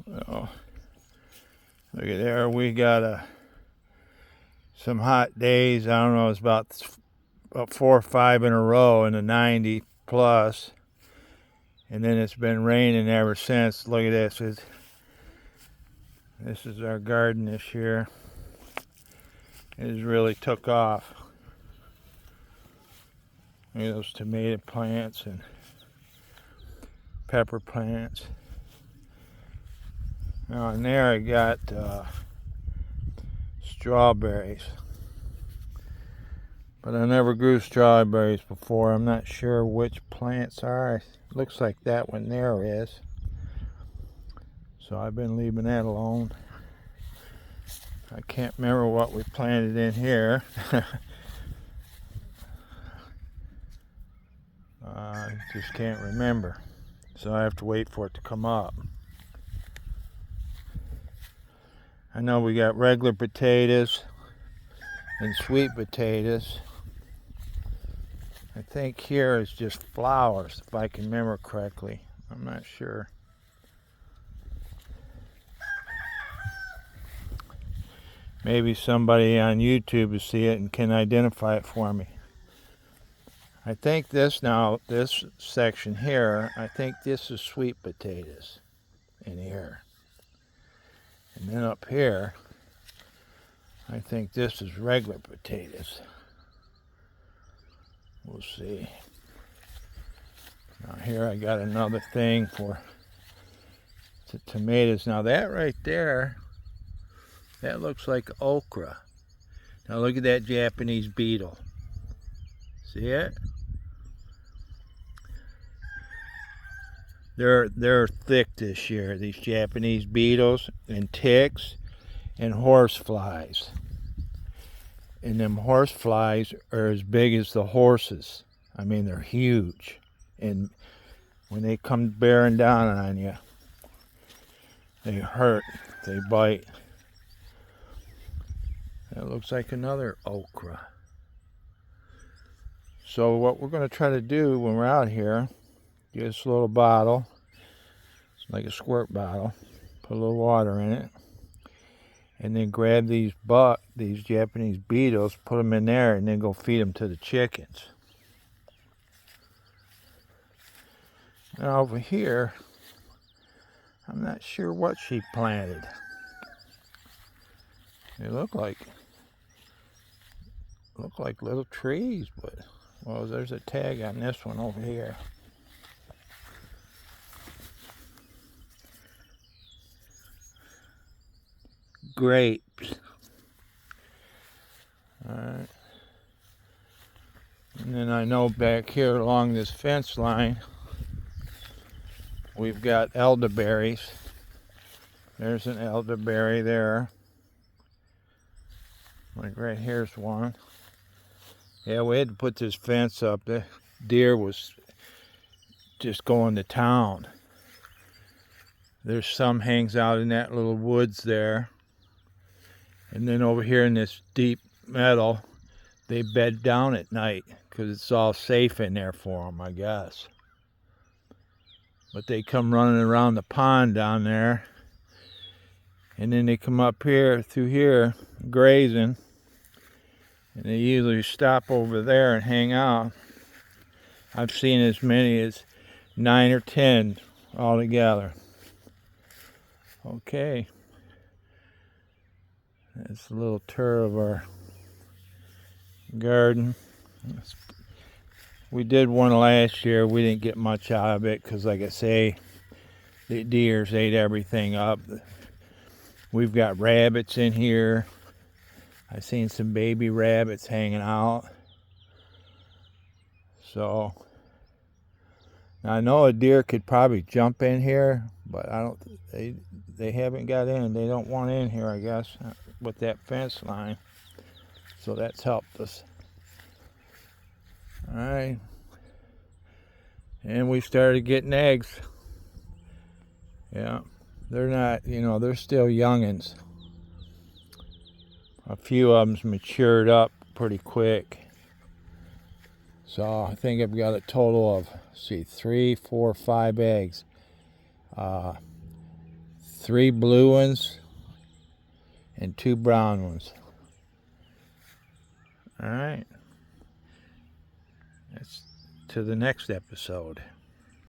Oh, look at there. We got some hot days. I don't know. It's about 4 or 5 in a row in the 90 plus. And then it's been raining ever since. Look at this. This is our garden this year. It has really took off. Look at those tomato plants and pepper plants. Now in there I got strawberries. But I never grew strawberries before. I'm not sure which plants are. It looks like that one there is. So I've been leaving that alone. I can't remember what we planted in here. I just can't remember. So I have to wait for it to come up. I know we got regular potatoes and sweet potatoes. I think here is just flowers, if I can remember correctly. I'm not sure. Maybe somebody on YouTube will see it and can identify it for me. I think this section here, I think this is sweet potatoes in here. And then up here, I think this is regular potatoes. We'll see. Now here I got another thing for the tomatoes. Now that right there, that looks like okra. Now look at that Japanese beetle. See it? They're thick this year, these Japanese beetles and ticks and horseflies. And them horseflies are as big as the horses. I mean, they're huge. And when they come bearing down on you, they hurt, they bite. That looks like another okra. So what we're going to try to do when we're out here, get this little bottle, it's like a squirt bottle, put a little water in it, and then grab these Japanese beetles, put them in there, and then go feed them to the chickens. Now over here, I'm not sure what she planted. They look like little trees, but well, there's a tag on this one over here. Grapes. Alright. And then I know back here along this fence line, we've got elderberries. There's an elderberry there. Like right here's one. Yeah, we had to put this fence up. The deer was just going to town. There's some hangs out in that little woods there. And then over here in this deep meadow, they bed down at night because it's all safe in there for them, I guess. But they come running around the pond down there. And then they come up here, through here, grazing. And they usually stop over there and hang out. I've seen as many as 9 or 10 altogether. Okay. That's a little tour of our garden. We did one last year. We didn't get much out of it because, like I say, the deers ate everything up. We've got rabbits in here. I've seen some baby rabbits hanging out. So now I know a deer could probably jump in here, but I don't. They haven't got in. They don't want in here, I guess, with that fence line. So that's helped us. All right. And we started getting eggs. Yeah. They're not, they're still youngins. A few of them's matured up pretty quick. So I think I've got a total of, 3, 4, 5 eggs. 3 blue ones and 2 brown ones. All right. That's to the next episode.